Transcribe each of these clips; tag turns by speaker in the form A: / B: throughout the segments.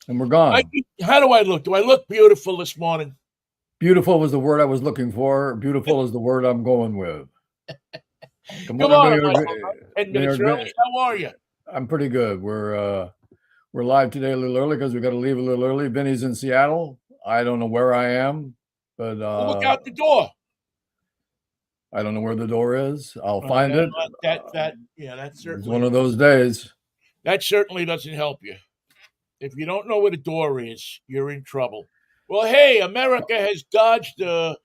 A: and we're gone.
B: Mikey, how do I look? Do I look beautiful this morning?
A: Beautiful was the word I was looking for. Beautiful is the word I'm going with. Good
B: Good
A: morning, New
B: morning,
A: York.
B: Michael. 10 minutes early. How are you?
A: I'm pretty good. We're live today a little early because we got to leave a little early. Vinny's in Seattle. I don't know where I am, but
B: Well, look out the door.
A: I don't know where the door is. I'll find it.
B: That
A: It's one
B: certainly
A: of those days.
B: doesn't help you. If you don't know where the door is, you're in trouble. Well, hey, America has dodged a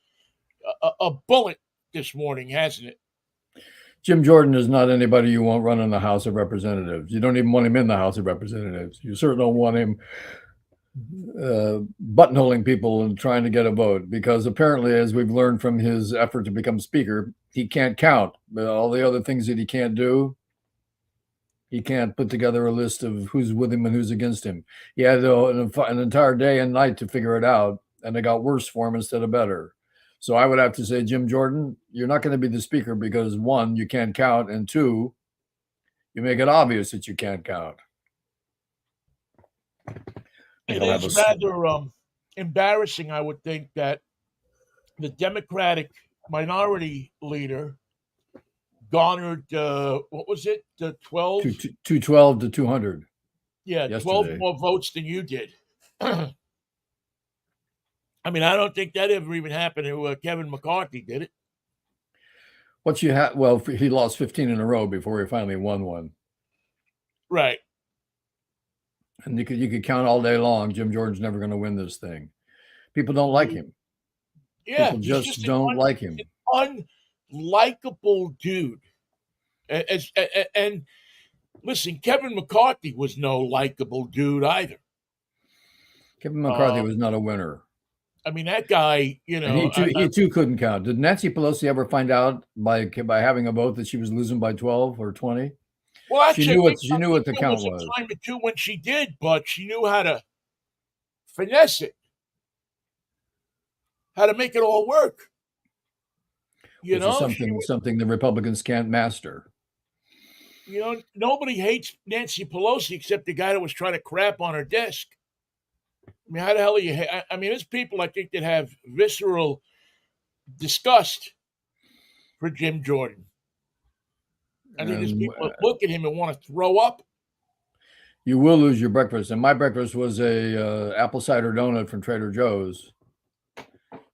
B: bullet this morning, hasn't it?
A: Jim Jordan is not anybody you want running the House of Representatives. You don't even want him in the House of Representatives. You certainly don't want him buttonholing people and trying to get a vote because apparently, as we've learned from his effort to become speaker, he can't count. But all the other things that he can't do, he can't put together a list of who's with him and who's against him. He had an entire day and night to figure it out, and it got worse for him instead of better. So I would have to say, Jim Jordan, you're not going to be the speaker because one, you can't count, and two, you make it obvious that you can't count.
B: It is rather embarrassing, I would think, that the Democratic minority leader garnered what was it, the 12?
A: 212 to 200.
B: Yeah, 12
A: yesterday.
B: more votes than you did. I mean, I don't think that ever even happened to Kevin McCarthy, did it?
A: What you had? Well, he lost 15 in a row before he finally won one.
B: Right.
A: And you could count all day long. Jim Jordan's never going to win this thing. People don't like him.
B: Yeah,
A: People
B: he's
A: just
B: just
A: don't like him.
B: an unlikable dude. And listen, Kevin McCarthy was no likable dude either.
A: Kevin McCarthy was not a winner.
B: I mean, that guy,
A: And he too couldn't count. Did Nancy Pelosi ever find out by having a vote that she was losing by 12 or 20?
B: well, actually,
A: She knew what the
B: there
A: count
B: was
A: was.
B: a time or two when she did, but she knew how to finesse it, how to make it all work.
A: Which is something the Republicans can't master.
B: Nobody hates Nancy Pelosi except the guy that was trying to crap on her desk. I mean, how the hell are you? I mean, there's people I think that have visceral disgust for Jim Jordan. I think there's people that look at him and want to throw up.
A: You will lose your breakfast, and my breakfast was a apple cider donut from Trader Joe's.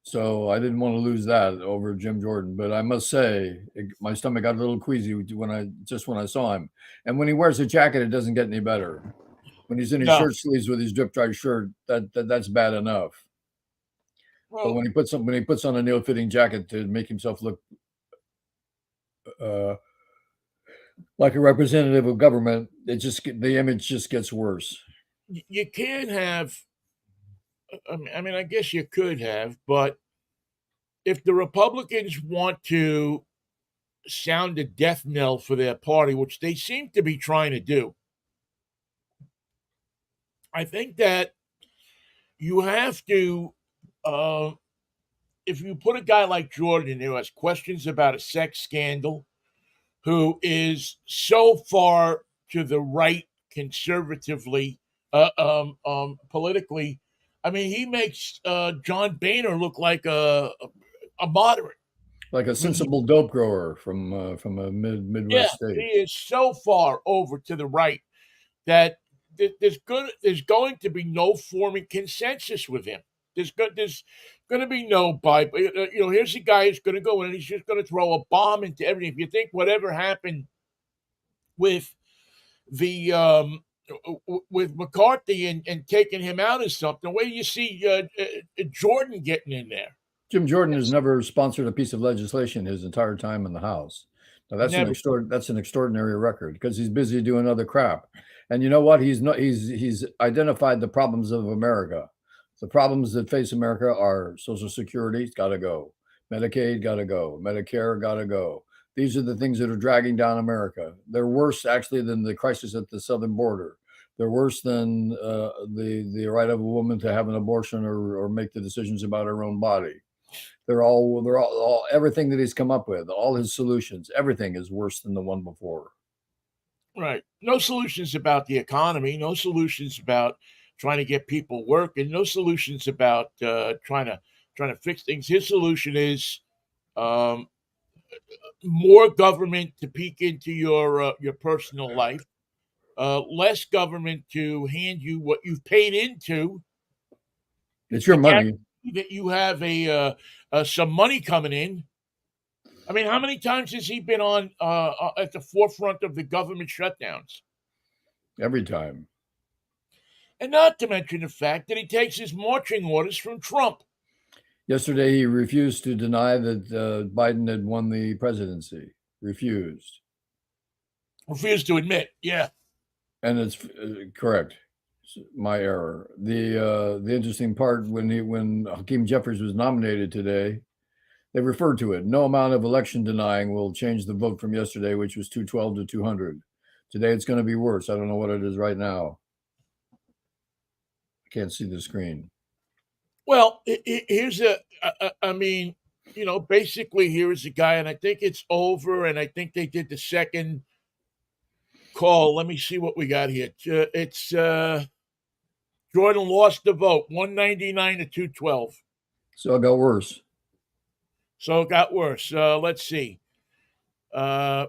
A: So I didn't want to lose that over Jim Jordan, but I must say my stomach got a little queasy when I saw him. And when he wears a jacket, it doesn't get any better. When he's in his shirt sleeves with his drip dry shirt, that's bad enough. But when he puts on an ill-fitting jacket to make himself look like a representative of government, the image just gets worse.
B: You can't have. I mean, I guess you could have, but if the Republicans want to sound a death knell for their party, which they seem to be trying to do, I think that you have to, if you put a guy like Jordan who has questions about a sex scandal, who is so far to the right conservatively, politically, I mean, he makes John Boehner look like a moderate.
A: Like a sensible dope grower from a Midwest state.
B: He is so far over to the right that there's going to be no forming consensus with him. There's going to be no Bible. Here's a guy who's going to go in and he's just going to throw a bomb into everything. If you think whatever happened with the with McCarthy and taking him out is something, where do you see Jordan getting in there?
A: Jim Jordan has never sponsored a piece of legislation his entire time in the House. Now that's an extraordinary record because he's busy doing other crap. And you know what? He's identified the problems of America. The problems that face America are Social Security, got to go. Medicaid, got to go. Medicare, got to go. These are the things that are dragging down America. They're worse, actually, than the crisis at the southern border. They're worse than the right of a woman to have an abortion or make the decisions about her own body. They're all everything that he's come up with, all his solutions, everything is worse than the one before.
B: Right. No solutions about the economy. No solutions about trying to get people work, and no solutions about trying to fix things. His solution is um, more government to peek into your personal life, less government to hand you what you've paid into
A: It's
B: to
A: your money.
B: guarantee that you have some money coming in. I mean, how many times has he been on at the forefront of the government shutdowns?
A: Every time.
B: And not to mention the fact that he takes his marching orders from Trump.
A: Yesterday, he refused to deny that Biden had won the presidency. Refused.
B: Refused to admit, yeah.
A: And it's correct. It's my error. The interesting part when Hakeem Jeffries was nominated today, they referred to it. No amount of election denying will change the vote from yesterday, which was 212 to 200. Today, it's going to be worse. I don't know what it is right now. I can't see the screen.
B: Well, here's I mean, basically here is a guy, and I think it's over, and I think they did the second call. Let me see what we got here. It's Jordan lost the vote, 199 to 212.
A: So it got worse.
B: So it got worse. Let's see. Who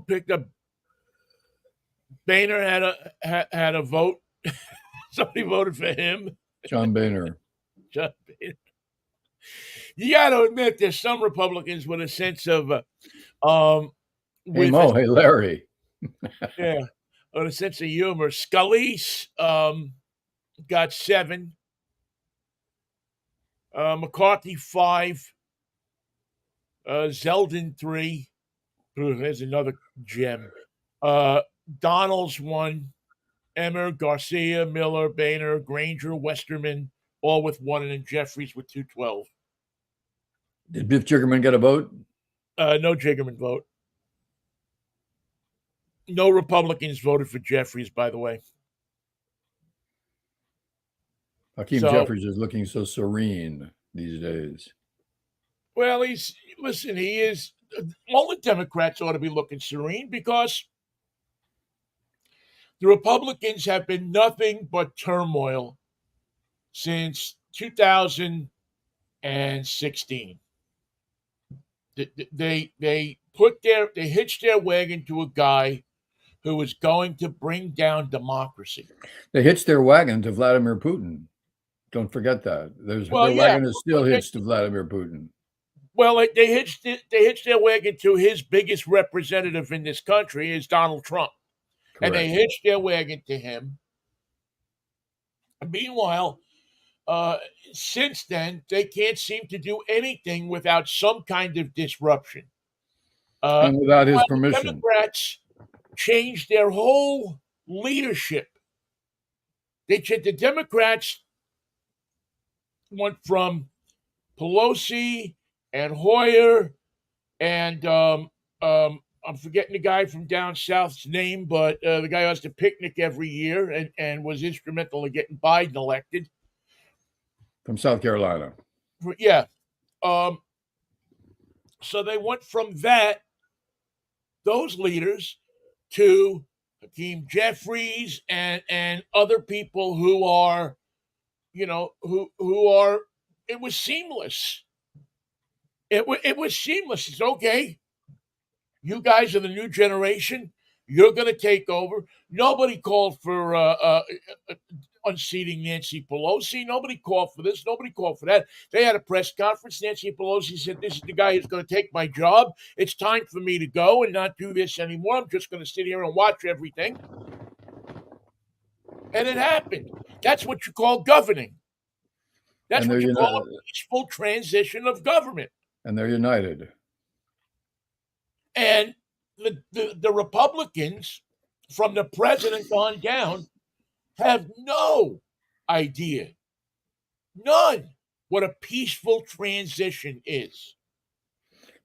B: picked up? Boehner had a vote. Somebody voted for him.
A: John Boehner.
B: John Boehner. You got to admit, there's some Republicans with a sense of,
A: Hey Mo, hey Larry.
B: Yeah, with a sense of humor. Scalise got 7. McCarthy 5. Zeldin 3. Ooh, there's another gem. Donald's 1. Emmer, Garcia, Miller, Boehner, Granger, Westerman, all with 1, and then Jeffries with 212.
A: Did Biff Jiggerman get a vote?
B: No Jiggerman vote. No Republicans voted for Jeffries, by the way.
A: Hakeem Jeffries is looking so serene these days.
B: Well, he is. All the Democrats ought to be looking serene because the Republicans have been nothing but turmoil since 2016. They hitched their wagon to a guy who was going to bring down democracy.
A: They hitched their wagon to Vladimir Putin. Don't forget that. Their wagon is still hitched to Vladimir Putin.
B: Well, they hitched their wagon to his biggest representative in this country is Donald Trump. Correct. And they hitched their wagon to him. Meanwhile, since then, they can't seem to do anything without some kind of disruption.
A: And without his permission.
B: The Democrats changed their whole leadership. The Democrats went from Pelosi and Hoyer and I'm forgetting the guy from down south's name, but the guy who has to picnic every year and was instrumental in getting Biden elected.
A: From South Carolina.
B: Yeah. So they went from those leaders to Hakeem Jeffries and other people who are, who are, it was seamless. It was seamless. It's okay. You guys are the new generation. You're going to take over. Nobody called for unseating Nancy Pelosi. Nobody called for this. Nobody called for that. They had a press conference. Nancy Pelosi said, "This is the guy who's going to take my job. It's time for me to go and not do this anymore. I'm just going to sit here and watch everything." And it happened. That's what you call governing. That's what you call a peaceful transition of government.
A: And they're united.
B: And the Republicans, from the president on down, have no idea, none, what a peaceful transition is.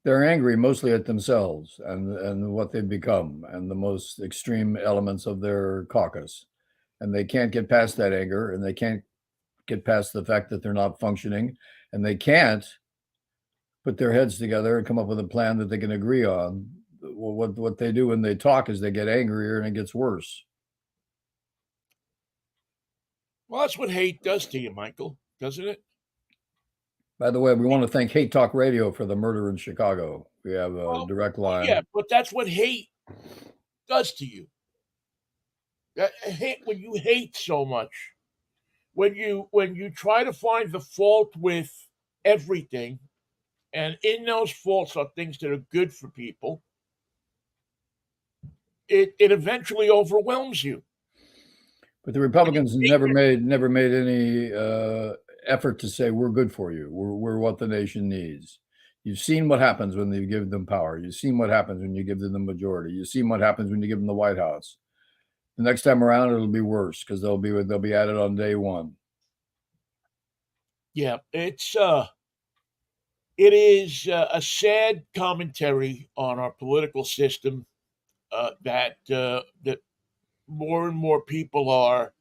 A: They're angry mostly at themselves and what they've become and the most extreme elements of their caucus. And they can't get past that anger, and they can't get past the fact that they're not functioning, and they can't put their heads together and come up with a plan that they can agree on. What they do when they talk is they get angrier and it gets worse.
B: Well, that's what hate does to you, Michael, doesn't it?
A: By the way, we want to thank Hate Talk Radio for the murder in Chicago. We have a direct
B: Yeah,
A: line.
B: but that's what hate does to you. Hate, when you hate so much, when you try to find the fault with everything, and in those faults are things that are good for people, it eventually overwhelms you.
A: But the Republicans never made any effort to say we're good for you. We're what the nation needs. You've seen what happens when you give them power. You've seen what happens when you give them the majority. You've seen what happens when you give them the White House. The next time around, it'll be worse because they'll be at it on day one.
B: Yeah, it is a sad commentary on our political system that more and more people are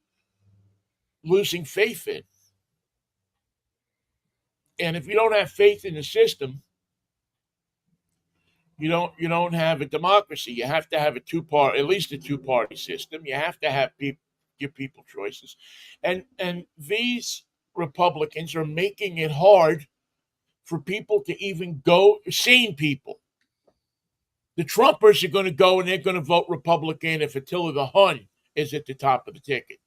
B: losing faith in. And if you don't have faith in the system, you don't have a democracy. You have to have at least a two-party system. You have to have give people choices, and these Republicans are making it hard for people to even go. Sane people. The Trumpers are going to go and they're going to vote Republican if Attila the Hun is at the top of the ticket.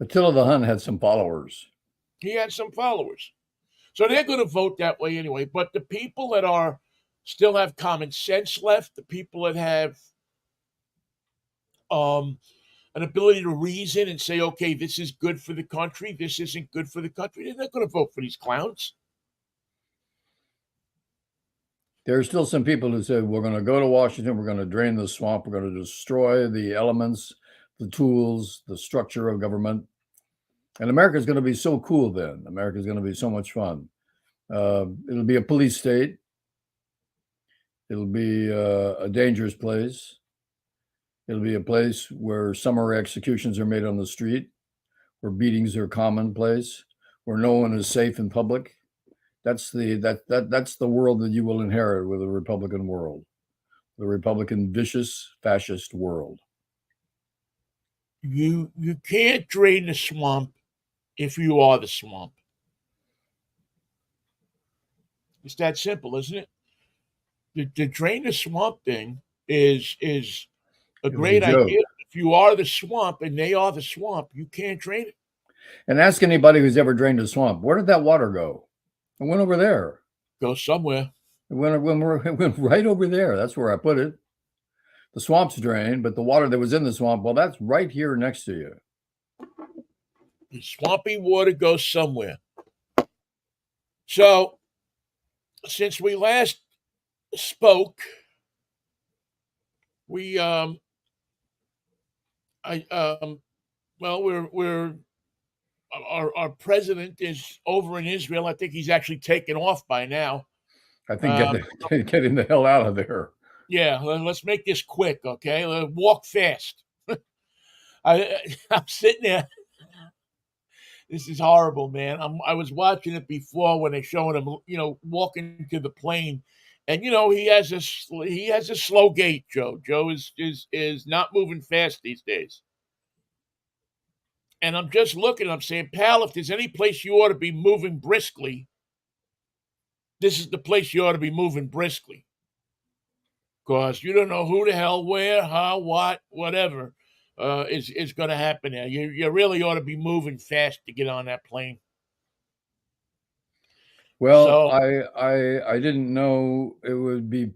A: Attila the Hun had some followers.
B: He had some followers. So they're going to vote that way anyway. But the people that are still have common sense left, the people that have an ability to reason and say, okay, this is good for the country, this isn't good for the country, they're not going to vote for these clowns.
A: There are still some people who say we're going to go to Washington, we're going to drain the swamp, we're going to destroy the elements, the tools, the structure of government. And America's going to be so cool then. America's going to be so much fun. It'll be a police state. It'll be a dangerous place. It'll be a place where summary executions are made on the street, where beatings are commonplace, where no one is safe in public. That's the world that you will inherit with a Republican world, the Republican vicious fascist world.
B: You can't drain the swamp if you are the swamp. It's that simple, isn't it? The drain the swamp thing is a great idea. If you are the swamp and they are the swamp, you can't drain it.
A: And ask anybody who's ever drained a swamp, where did that water go? It went over there.
B: Go somewhere.
A: It went right over there. That's where I put it. The swamp's drained, but the water that was in the swamp, well, that's right here next to you.
B: The swampy water goes somewhere. So, since we last spoke, we're our president is over in Israel. I think he's actually taken off by now.
A: I think getting the hell out of there.
B: Yeah, let's make this quick, okay? Walk fast. I'm sitting there. This is horrible, man. I was watching it before when they're showing him, walking to the plane, and he has a slow gait. Joe is not moving fast these days. And I'm just looking, I'm saying, pal, if there's any place you ought to be moving briskly, this is the place you ought to be moving briskly. Because you don't know who the hell, where, how, what, whatever is going to happen there. You really ought to be moving fast to get on that plane.
A: Well, so, I didn't know it would be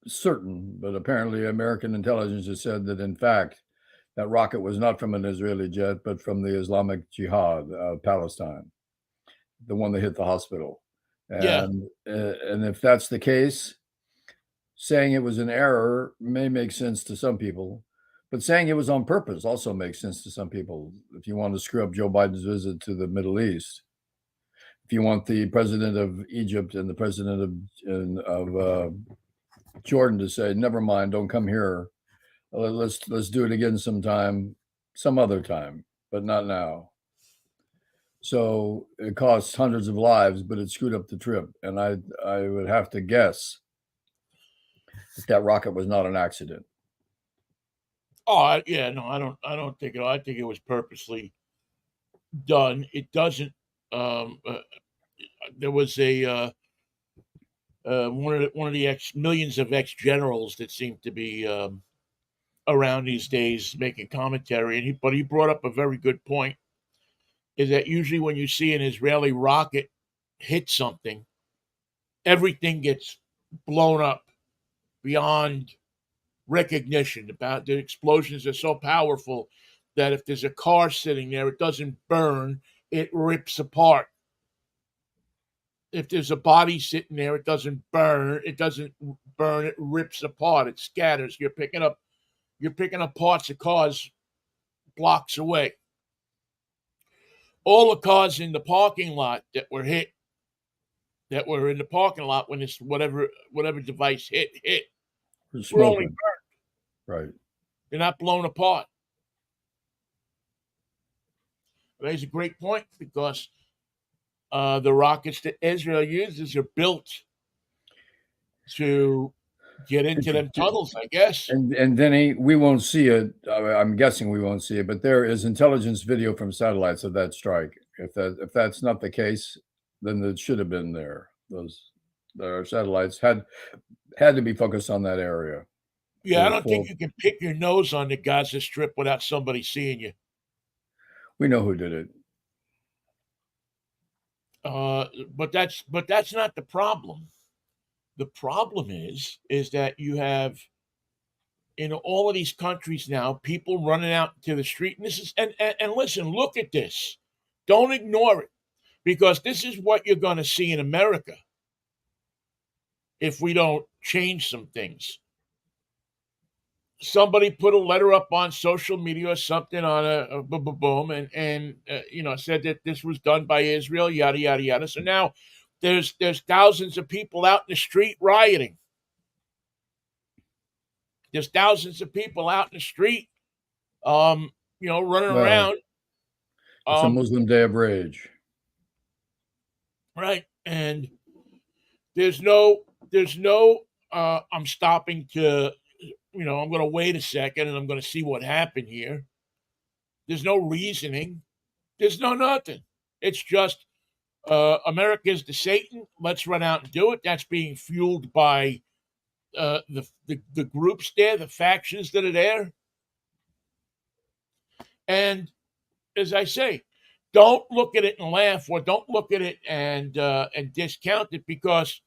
A: certain, but apparently American intelligence has said that, in fact, that rocket was not from an Israeli jet, but from the Islamic Jihad of Palestine, the one that hit the hospital. And if that's the case, saying it was an error may make sense to some people, but saying it was on purpose also makes sense to some people. If you want to screw up Joe Biden's visit to the Middle East, if you want the president of Egypt and the president of Jordan to say, never mind, don't come here. Let's do it again sometime, some other time, but not now. So it costs hundreds of lives, but it screwed up the trip. And I would have to guess that rocket was not an accident.
B: Yeah, no, I don't think it. I think it was purposely done. It doesn't. There was a one of the millions of ex generals that seem to be around these days making commentary, and but he brought up a very good point. Is that usually when you see an Israeli rocket hit something, everything gets blown up beyond recognition. About the explosions are so powerful that if there's a car sitting there, it doesn't burn; it rips apart. If there's a body sitting there, it doesn't burn. It doesn't burn. It rips apart. It scatters. You're picking up parts of cars blocks away. All the cars in the parking lot that were hit, that were in the parking lot when this whatever device hit,
A: For
B: were only
A: smoking. Right.
B: they're not blown apart. That's a great point because the rockets that Israel uses are built to get into them tunnels, I guess.
A: And Vinny, we won't see it. I'm guessing we won't see it, but there is intelligence video from satellites of that strike. If that's not the case, then it should have been there. Those our satellites had to be focused on that area.
B: Yeah, I don't think you can pick your nose on the Gaza Strip without somebody seeing you.
A: We know who did it.
B: But that's not the problem. The problem is that you have in all of these countries now people running out to the street, and this is and listen, look at this. Don't ignore it because this is what you're going to see in America if we don't change some things. Somebody put a letter up on social media or something on a boom and said that this was done by Israel, yada yada yada. So now there's thousands of people out in the street rioting. There's thousands of people out in the street, running around.
A: It's a Muslim Day of Rage,
B: right? And there's no. I'm stopping to. I'm going to wait a second and I'm going to see what happened here. There's no reasoning. There's no nothing. It's just America's the Satan. Let's run out and do it. That's being fueled by the groups there, the factions that are there. And as I say, don't look at it and laugh, or don't look at it and discount it because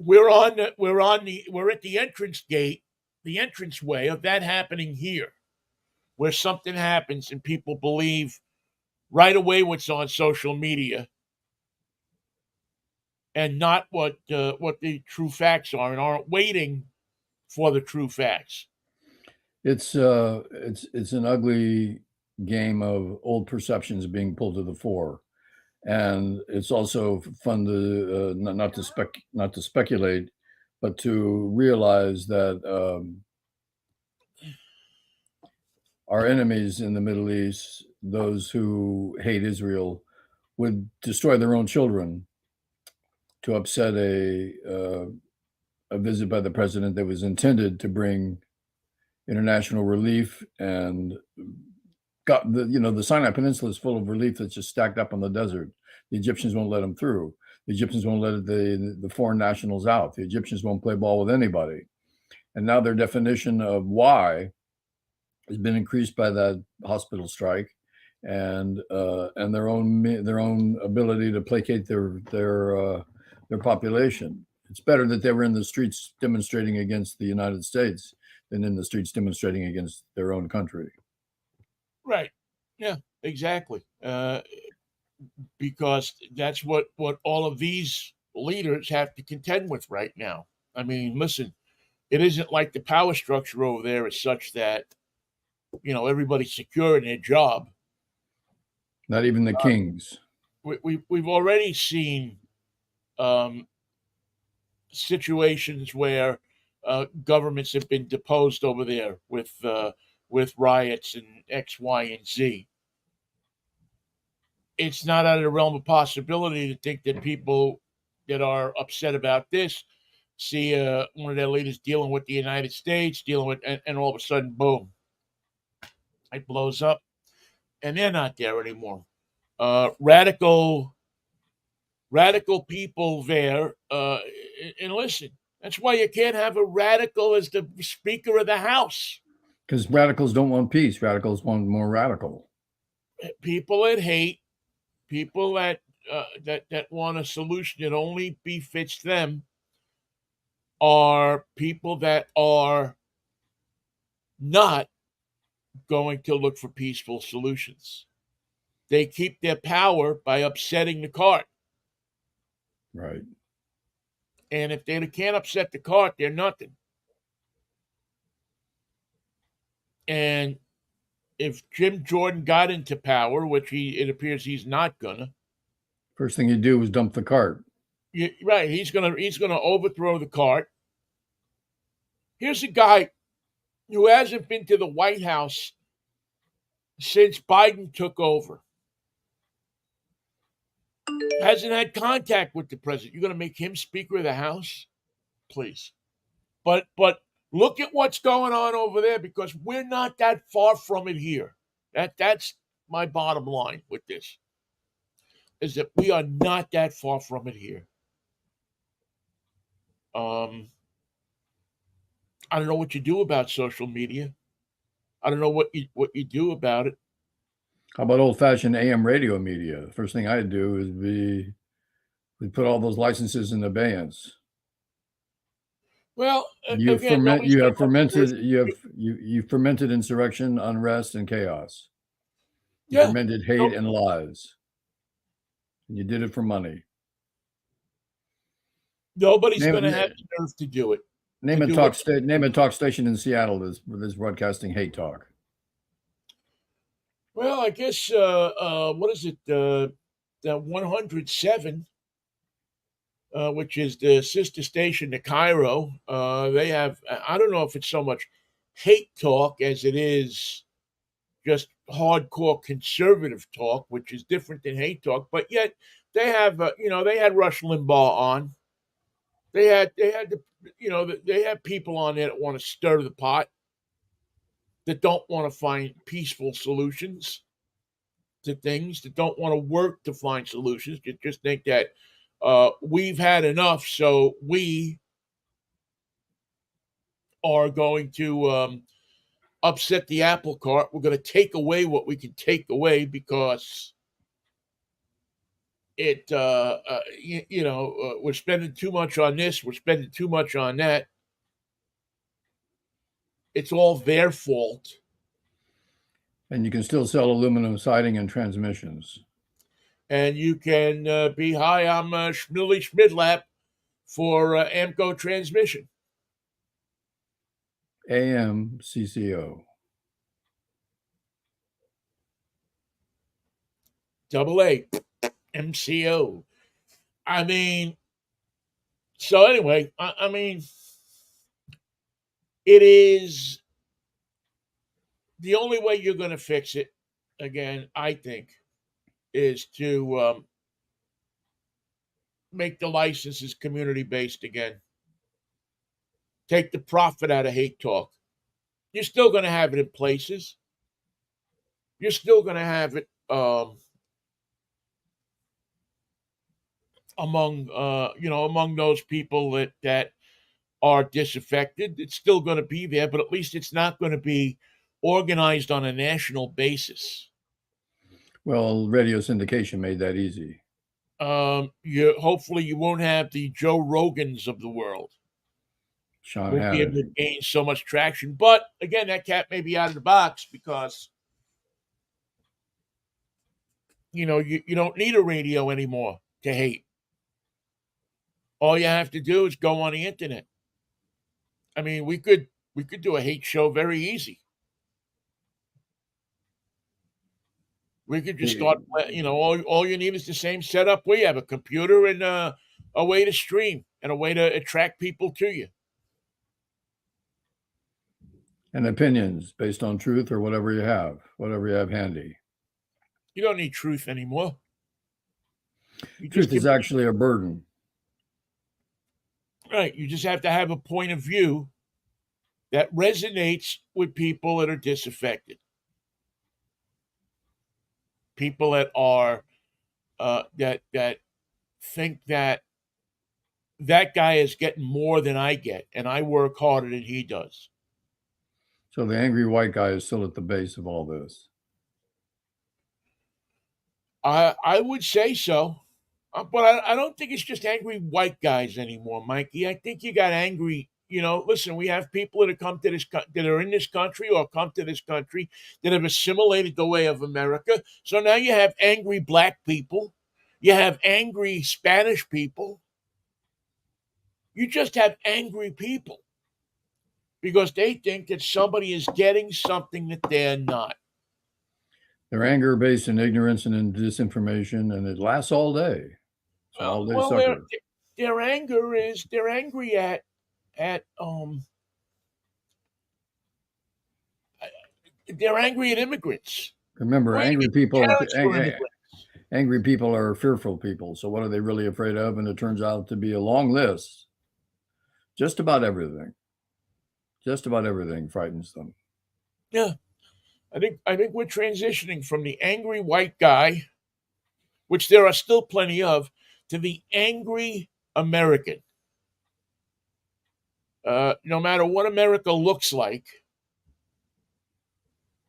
B: we're at the entrance gate, the entrance way of that happening here, where something happens and people believe right away what's on social media and not what the true facts are, and aren't waiting for the true facts.
A: It's an ugly game of old perceptions being pulled to the fore, and it's also fun to not to speculate, but to realize that our enemies in the Middle East, those who hate Israel, would destroy their own children to upset a visit by the president that was intended to bring international relief and got the Sinai Peninsula is full of relief that's just stacked up on the desert. The Egyptians won't let them through. The Egyptians won't let the foreign nationals out. The Egyptians won't play ball with anybody. And now their definition of why has been increased by that hospital strike and their own ability to placate their population. It's better that they were in the streets demonstrating against the United States than in the streets demonstrating against their own country.
B: Right. Yeah, exactly. Because that's what all of these leaders have to contend with right now. I mean, listen, it isn't like the power structure over there is such that, everybody's secure in their job.
A: Not even the kings.
B: We've already seen situations where governments have been deposed over there with riots and X, Y, and Z. It's not out of the realm of possibility to think that people that are upset about this see one of their leaders dealing with the United States, dealing with, and all of a sudden, boom, it blows up, and they're not there anymore. Radical people there, and listen, that's why you can't have a radical as the Speaker of the House.
A: Because radicals don't want peace. Radicals want more radical.
B: People that hate, people that want a solution that only befits them, are people that are not going to look for peaceful solutions. They keep their power by upsetting the cart.
A: Right.
B: And if they can't upset the cart, they're nothing. And if Jim Jordan got into power, which it appears he's not gonna,
A: first thing you do is dump the cart.
B: Right, he's gonna overthrow the cart. Here's a guy who hasn't been to the White House since Biden took over. Hasn't had contact with the president. You're going to make him Speaker of the House? Please. But look at what's going on over there, because we're not that far from it here. That's my bottom line with this, is that we are not that far from it here. I don't know what you do about social media. I don't know what you do about it.
A: How about old-fashioned AM radio media? The first thing I do is we put all those licenses in abeyance.
B: Well,
A: you fermented insurrection, unrest, and chaos. You fermented hate and lies. And you did it for money.
B: Nobody's going to have the nerve to do it.
A: Name a talk station in Seattle that's broadcasting hate talk.
B: Well, I guess what is it? The 107, which is the sister station to Cairo. They have, I don't know if it's so much hate talk as it is just hardcore conservative talk, which is different than hate talk. But yet they have, they had Rush Limbaugh on. They had they have people on there that want to stir the pot, that don't want to find peaceful solutions to things, that don't want to work to find solutions. You just think that we've had enough, so we are going to upset the apple cart. We're going to take away what we can take away because we're spending too much on this, we're spending too much on that. It's all their fault.
A: And you can still sell aluminum siding and transmissions.
B: And you can be, hi, I'm Schmilly Schmidlap for Amco Transmission.
A: AMCCO.
B: AA. MCO. I mean, so anyway, I mean, it is the only way you're going to fix it, again, I think, is to make the licenses community-based again. Take the profit out of hate talk. You're still going to have it in places. You're still going to have it among those people that are disaffected. It's still going to be there, but at least it's not going to be organized on a national basis.
A: Well, radio syndication made that easy.
B: Hopefully you won't have the Joe Rogans of the world.
A: Sean
B: won't be able to gain so much traction. But again, that cat may be out of the box because you don't need a radio anymore to hate. All you have to do is go on the internet. I mean, we could do a hate show very easy. We could just start, all you need is the same setup we have, a computer and a way to stream and a way to attract people to you.
A: And opinions based on truth or whatever you have handy.
B: You don't need truth anymore.
A: Truth is actually a burden.
B: Right. You just have to have a point of view that resonates with people that are disaffected, people that are that think that that guy is getting more than I get, and I work harder than he does.
A: So the angry white guy is still at the base of all this.
B: I would say so, but I don't think it's just angry white guys anymore, Mikey. I think you got angry. Listen, we have people that have come to that are in this country or come to this country that have assimilated the way of America. So now you have angry black people, you have angry Spanish people. You just have angry people because they think that somebody is getting something that they're not.
A: Their anger based in ignorance and in disinformation, and it lasts all day. It's all day
B: Well,
A: sucker.
B: their anger is they're angry at they're angry at immigrants.
A: Remember,
B: Where do you
A: angry
B: get
A: people
B: parents for immigrants?
A: angry people are fearful people. So what are they really afraid of? And it turns out to be a long list. Just about everything. Just about everything frightens them.
B: Yeah, I think we're transitioning from the angry white guy, which there are still plenty of, to the angry American. No matter what America looks like,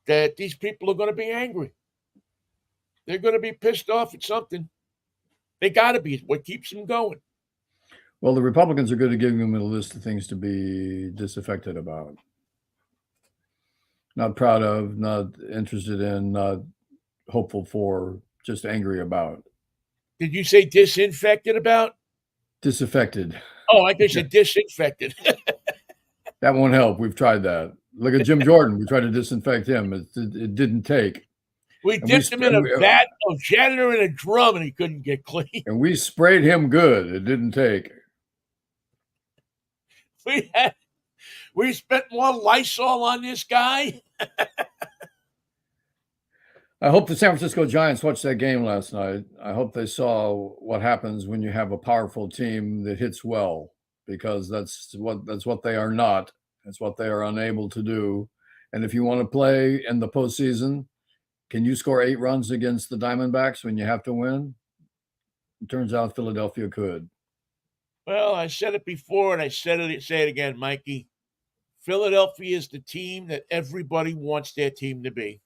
B: that these people are going to be angry. They're going to be pissed off at something. They got to be. It's what keeps them going.
A: Well, the Republicans are good at giving them a list of things to be disaffected about. Not proud of, not interested in, not hopeful for, just angry about.
B: Did you say disinfected about?
A: Disaffected.
B: Oh, I guess you disinfected.
A: That won't help. We've tried that. Look at Jim Jordan. We tried to disinfect him. It didn't take.
B: We
A: And
B: dipped him in a vat of janitor and a drum, and he couldn't get clean.
A: And we sprayed him good. It didn't take.
B: We spent more Lysol on this guy.
A: I hope the San Francisco Giants watched that game last night. I hope they saw what happens when you have a powerful team that hits well, because that's what they are not. That's what they are unable to do. And if you want to play in the postseason, can you score 8 runs against the Diamondbacks when you have to win? It turns out Philadelphia could.
B: Well, I said it before, and say it again, Mikey. Philadelphia is the team that everybody wants their team to be.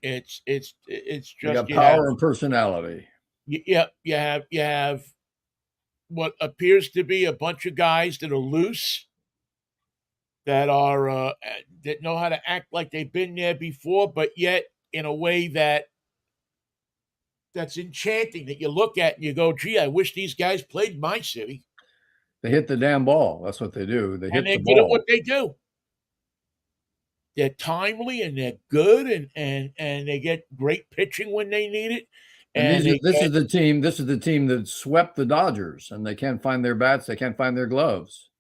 B: It's just
A: they got power and personality.
B: You have what appears to be a bunch of guys that are loose, that are that know how to act like they've been there before, but yet in a way that's enchanting, that you look at and you go, gee, I wish these guys played my city.
A: They hit the damn ball. That's what they do. They hit the ball.
B: Good at what they do. They're timely and they're good, and they get great pitching when they need it.
A: And this is the team that swept the Dodgers, and they can't find their bats, they can't find their gloves.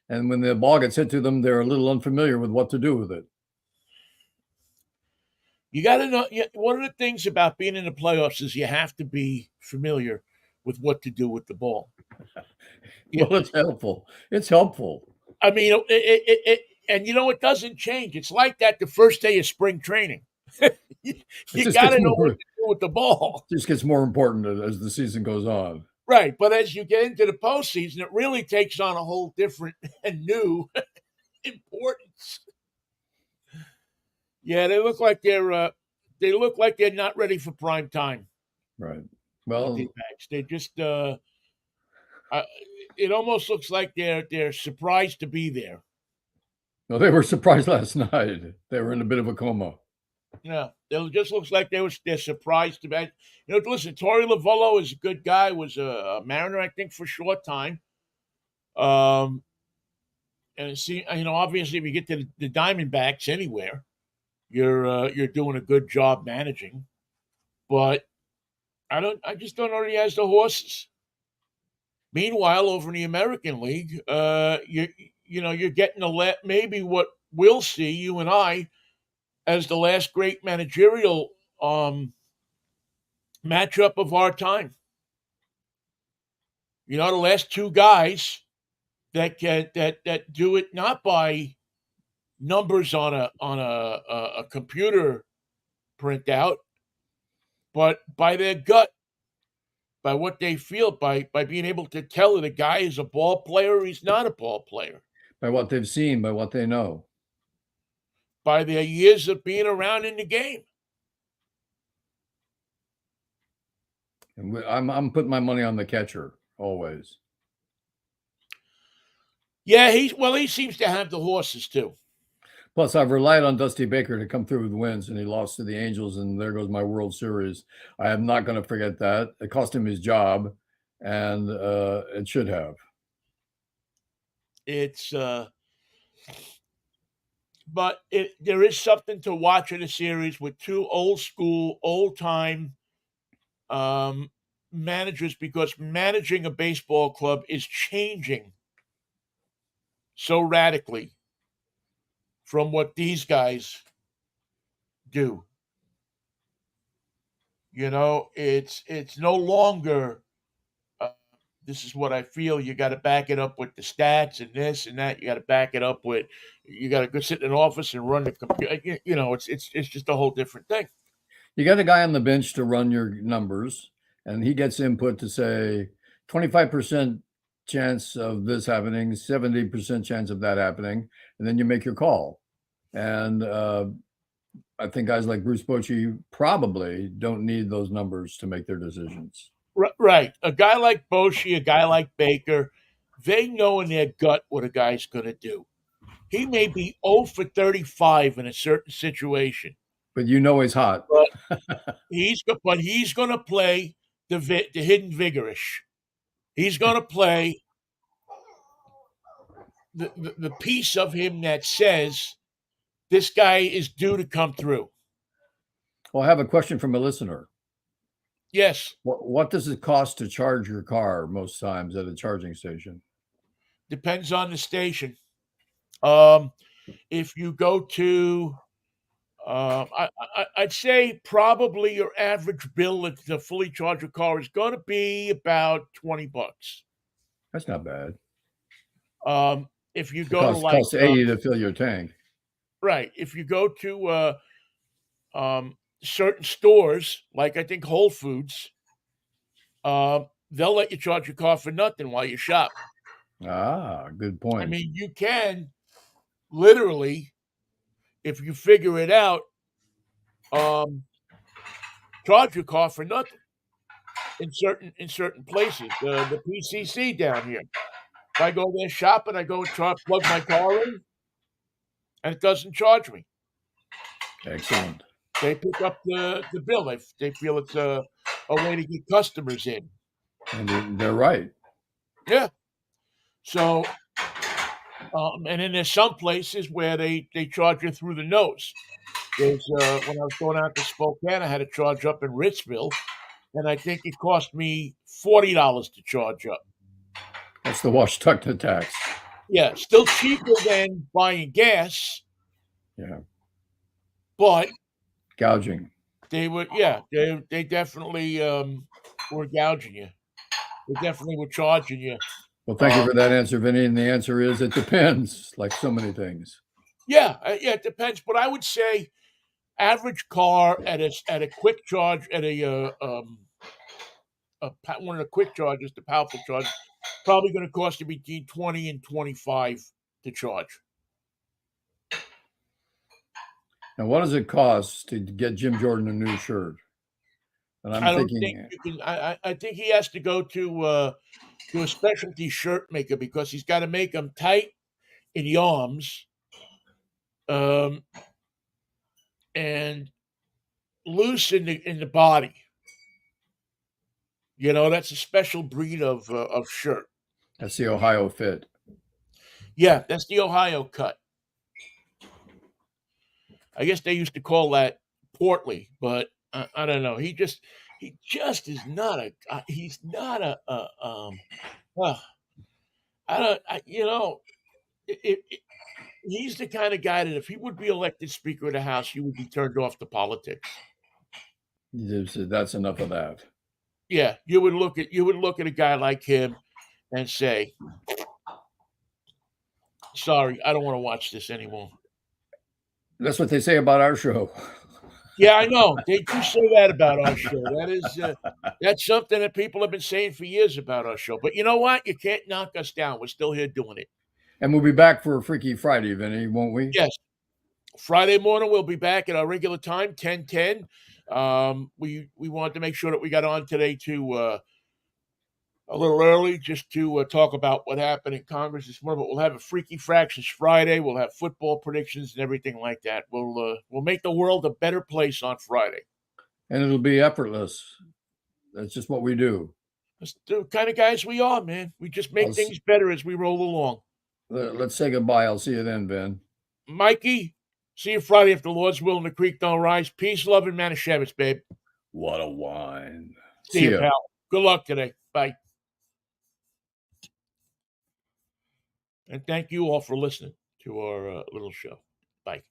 A: And when the ball gets hit to them, they're a little unfamiliar with what to do with it.
B: You got to know. One of the things about being in the playoffs is you have to be familiar with what to do with the ball.
A: Well, it's helpful. It's helpful.
B: I mean, and it doesn't change. It's like that the first day of spring training. you got to know what to do with the ball.
A: It just gets more important as the season goes on.
B: Right, but as you get into the postseason, it really takes on a whole different and new importance. Yeah, they look like they're not ready for prime time.
A: Right. Well,
B: they just it almost looks like they're surprised to be there.
A: No, they were surprised last night. They were in a bit of a coma.
B: Yeah, it just looks like they're surprised to be. Listen, Torey Lovullo is a good guy. Was a Mariner, I think, for a short time. And see, obviously, if you get to the Diamondbacks anywhere, you're doing a good job managing. But I just don't know that he has the horses. Meanwhile, over in the American League, you're getting maybe what we'll see, you and I, as the last great managerial matchup of our time. You know, the last two guys that do it not by numbers on a computer printout, but by their gut, by what they feel, by being able to tell that a guy is a ball player or he's not a ball player,
A: By what they've seen, by what they know.
B: by their years of being around in the game.
A: And I'm putting my money on the catcher always.
B: Yeah, he seems to have the horses too.
A: Plus, I've relied on Dusty Baker to come through with wins, and he lost to the Angels, and there goes my World Series. I am not going to forget that. It cost him his job, and it should have.
B: It's but there is something to watch in a series with two old school, old time managers, because managing a baseball club is changing so radically from what these guys do. You know, it's no longer this is what I feel. You got to back it up with the stats and this and that. You got to back it up with you got to go sit in an office and run the computer. You know, it's just a whole different thing.
A: You got a guy on the bench to run your numbers, and he gets input to say 25% chance of this happening, 70% chance of that happening, and then you make your call. And I think guys like Bruce Bochy probably don't need those numbers to make their decisions.
B: Right. A guy like Boshi, a guy like Baker, they know in their gut what a guy's going to do. He may be 0 for 35 in a certain situation,
A: but you know he's hot.
B: But he's going to play the hidden vigorish. He's going to play the piece of him that says this guy is due to come through.
A: Well, I have a question from a listener.
B: Yes.
A: What does it cost to charge your car most times at a charging station?
B: Depends on the station. If you go to, I'd say probably your average bill to fully charge your car is going to be about $20.
A: That's not bad.
B: If you go to
A: costs $80 to fill your tank.
B: Right. If you go to certain stores, like I think Whole Foods, they'll let you charge your car for nothing while you shop.
A: Ah, good point.
B: I mean, you can literally, if you figure it out, charge your car for nothing in certain places. The PCC down here. If I go there shopping, I go and plug my car in, and it doesn't charge me.
A: Excellent.
B: They pick up the bill. They feel it's a way to get customers in.
A: And they're right.
B: Yeah. So, and then there's some places where they charge you through the nose. There's when I was going out to Spokane, I had to charge up in Ritzville, and I think it cost me $40 to charge up.
A: That's the Washington tax.
B: Yeah, still cheaper than buying gas.
A: Yeah.
B: But
A: gouging.
B: They would, yeah. They definitely were gouging you. They definitely were charging you.
A: Well, thank you for that answer, Vinny. And the answer is it depends, like so many things.
B: Yeah, it depends. But I would say average car at a quick charge at one of the quick charges, the powerful charge, probably going to cost you between $20 and $25 to charge.
A: Now, what does it cost to get Jim Jordan a new shirt? And
B: I don't think you can. I think he has to go to a specialty shirt maker, because he's got to make them tight in the arms, and loose in the body. You know, that's a special breed of shirt.
A: That's the Ohio fit.
B: Yeah, that's the Ohio cut. I guess they used to call that portly, but I don't know. He just is not a. He's not a. I don't. You know, he's the kind of guy that if he would be elected Speaker of the House, you would be turned off to politics.
A: That's enough of that.
B: Yeah, you would look at a guy like him and say, sorry, I don't want to watch this anymore.
A: That's what they say about our show.
B: Yeah, I know. They do say that about our show. That's something that people have been saying for years about our show. But you know what? You can't knock us down. We're still here doing it.
A: And we'll be back for Freaky Friday, Vinny, won't we?
B: Yes. Friday morning we'll be back at our regular time, 10:10. We wanted to make sure that we got on today to a little early just to talk about what happened in Congress this morning. But we'll have a Freaky Fractions Friday. We'll have football predictions and everything like that. We'll make the world a better place on Friday.
A: And it'll be effortless. That's just what we do.
B: That's the kind of guys we are, man. We just make things better as we roll along.
A: Let's say goodbye. I'll see you then, Ben.
B: Mikey, see you Friday if the Lord's will and the creek don't rise. Peace, love, and Manischewitz, babe.
A: What a wine.
B: See you, pal. Good luck today. Bye. And thank you all for listening to our little show. Bye.